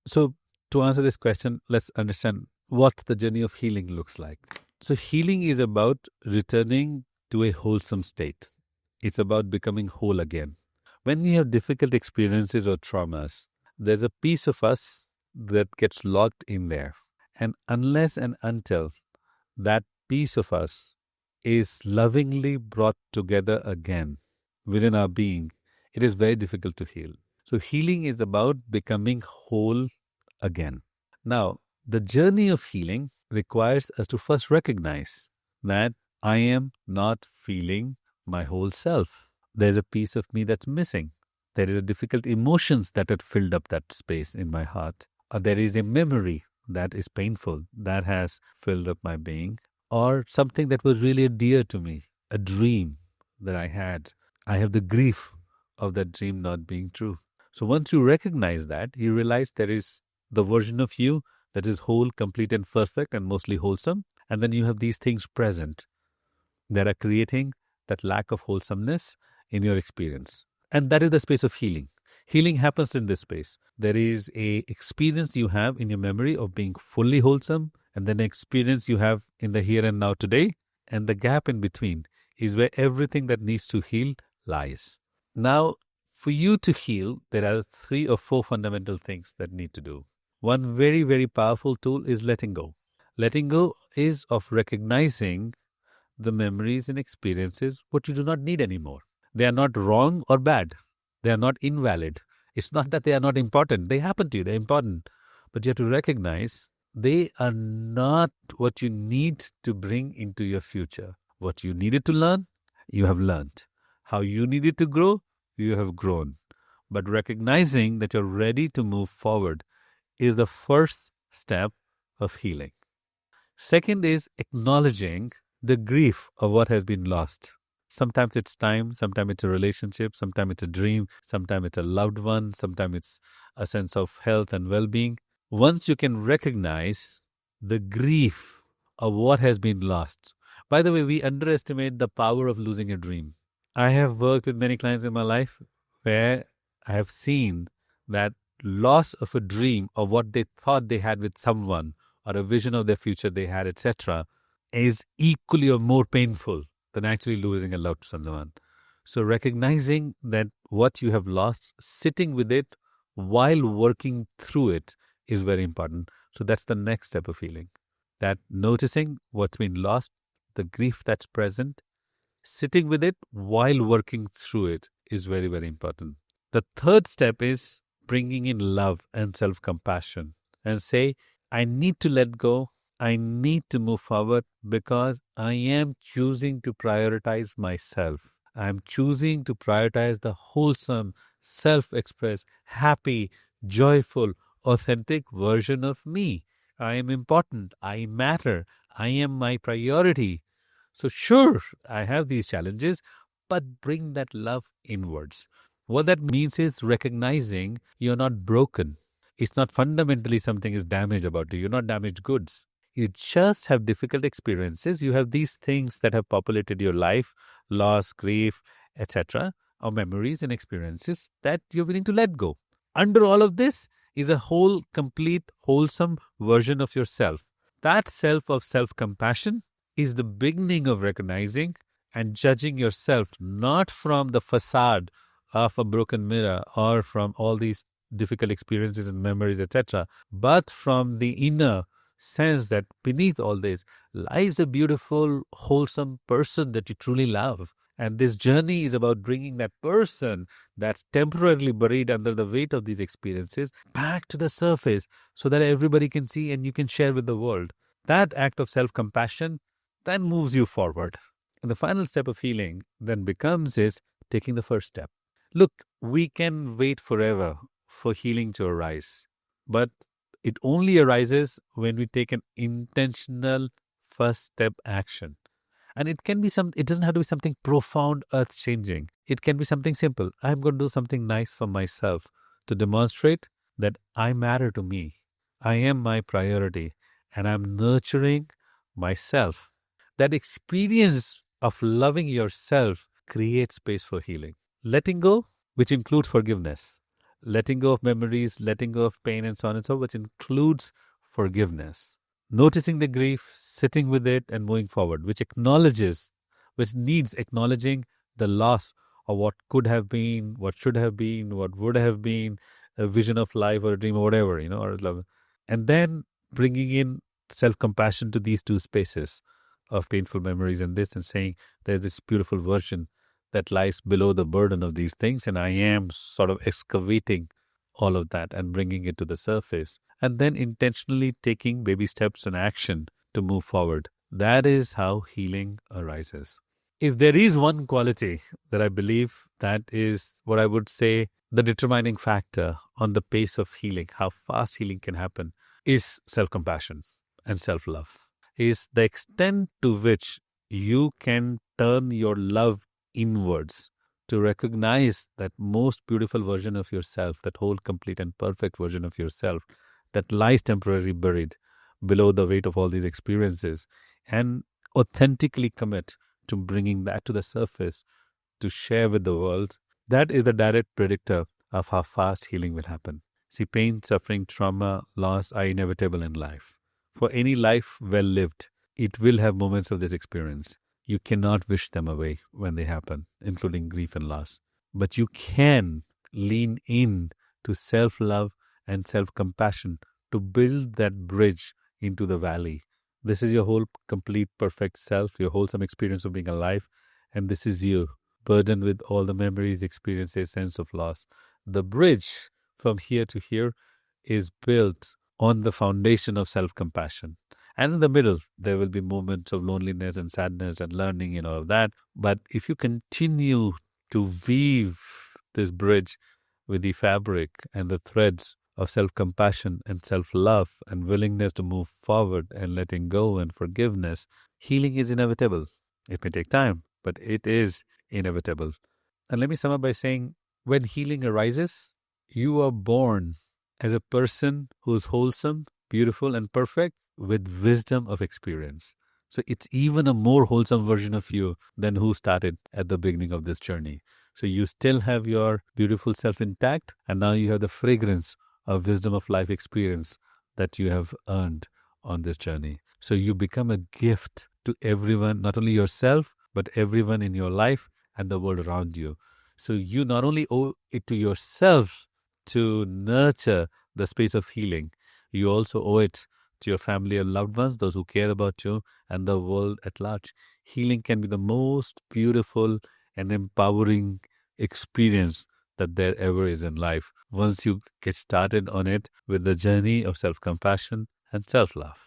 So, to answer this question, let's understand what the journey of healing looks like. So, healing is about returning to a wholesome state. It's about becoming whole again. When we have difficult experiences or traumas, there's a piece of us that gets locked in there. And unless and until that piece of us is lovingly brought together again within our being, it is very difficult to heal. So, healing is about becoming whole again. Now, the journey of healing requires us to first recognize that I am not feeling my whole self. There's a piece of me that's missing. There is a difficult emotions that had filled up that space in my heart. Or there is a memory that is painful that has filled up my being. Or something that was really dear to me, a dream that I had. I have the grief of that dream not being true. So once you recognize that, you realize there is the version of you that is whole, complete, and perfect, and mostly wholesome. And then you have these things present that are creating that lack of wholesomeness in your experience. And that is the space of healing. Healing happens in this space. There is a experience you have in your memory of being fully wholesome, and then an experience you have in the here and now today, and the gap in between is where everything that needs to heal lies. Now, for you to heal, there are 3 or 4 fundamental things that need to do. One very, very powerful tool is letting go. Letting go is of recognizing the memories and experiences what you do not need anymore. They are not wrong or bad. They are not invalid. It's not that they are not important. They happen to you. They're important. But you have to recognize they are not what you need to bring into your future. What you needed to learn, you have learned. How you needed to grow, you have grown. But recognizing that you're ready to move forward is the first step of healing. Second is acknowledging the grief of what has been lost. Sometimes it's time, sometimes it's a relationship, sometimes it's a dream, sometimes it's a loved one, sometimes it's a sense of health and well-being. Once you can recognize the grief of what has been lost. By the way, we underestimate the power of losing a dream. I have worked with many clients in my life where I have seen that loss of a dream of what they thought they had with someone or a vision of their future they had, etc., is equally or more painful than actually losing a loved someone. So recognizing that what you have lost, sitting with it while working through it is very important. So that's the next step of healing. That noticing what's been lost, the grief that's present, sitting with it while working through it is very, very important. The third step is bringing in love and self-compassion and say, I need to let go. I need to move forward because I am choosing to prioritize myself. I'm choosing to prioritize the wholesome, self-expressed, happy, joyful, authentic version of me. I am important. I matter. I am my priority. So sure, I have these challenges, but bring that love inwards. What that means is recognizing you're not broken. It's not fundamentally something is damaged about you. You're not damaged goods. You just have difficult experiences. You have these things that have populated your life, loss, grief, etc., or memories and experiences that you're willing to let go. Under all of this is a whole, complete, wholesome version of yourself. That self of self-compassion is the beginning of recognizing and judging yourself not from the facade of a broken mirror or from all these difficult experiences and memories, etc., but from the inner sense that beneath all this lies a beautiful, wholesome person that you truly love. And this journey is about bringing that person that's temporarily buried under the weight of these experiences back to the surface so that everybody can see and you can share with the world. That act of self-compassion then moves you forward. And the final step of healing then becomes is taking the first step. Look, we can wait forever for healing to arise, but it only arises when we take an intentional first step action. And it can be it doesn't have to be something profound, earth changing. It can be something simple. I'm going to do something nice for myself to demonstrate that I matter to me. I am my priority and I'm nurturing myself. That experience of loving yourself creates space for healing. Letting go, which includes forgiveness. letting go of memories, letting go of pain, and so on and so forth, which includes forgiveness. Noticing the grief, sitting with it, and moving forward, which needs acknowledging the loss of what could have been, what should have been, what would have been, a vision of life or a dream or whatever, or love. And then bringing in self-compassion to these two spaces of painful memories and this, and saying there's this beautiful version that lies below the burden of these things, and I am sort of excavating all of that and bringing it to the surface, and then intentionally taking baby steps and action to move forward. That is how healing arises. If there is one quality that I believe that is what I would say the determining factor on the pace of healing, how fast healing can happen, is self-compassion and self-love. Is the extent to which you can turn your love inwards to recognize that most beautiful version of yourself, that whole, complete and perfect version of yourself that lies temporarily buried below the weight of all these experiences, and authentically commit to bringing that to the surface to share with the world. That is the direct predictor of how fast healing will happen. See, pain, suffering, trauma, loss are inevitable in life. For any life well lived, it will have moments of this experience. You cannot wish them away when they happen, including grief and loss. But you can lean in to self-love and self-compassion to build that bridge into the valley. This is your whole, complete, perfect self, your wholesome experience of being alive. And this is you, burdened with all the memories, experiences, sense of loss. The bridge from here to here is built on the foundation of self-compassion. And in the middle, there will be moments of loneliness and sadness and learning and all of that. But if you continue to weave this bridge with the fabric and the threads of self-compassion and self-love and willingness to move forward and letting go and forgiveness, healing is inevitable. It may take time, but it is inevitable. And let me sum up by saying, when healing arises, you are born as a person who is wholesome, beautiful, and perfect with wisdom of experience. So it's even a more wholesome version of you than who started at the beginning of this journey. So you still have your beautiful self intact, and now you have the fragrance of wisdom of life experience that you have earned on this journey. So you become a gift to everyone, not only yourself, but everyone in your life and the world around you. So you not only owe it to yourself to nurture the space of healing, you also owe it to your family and loved ones, those who care about you, and the world at large. Healing can be the most beautiful and empowering experience that there ever is in life, once you get started on it with the journey of self-compassion and self-love.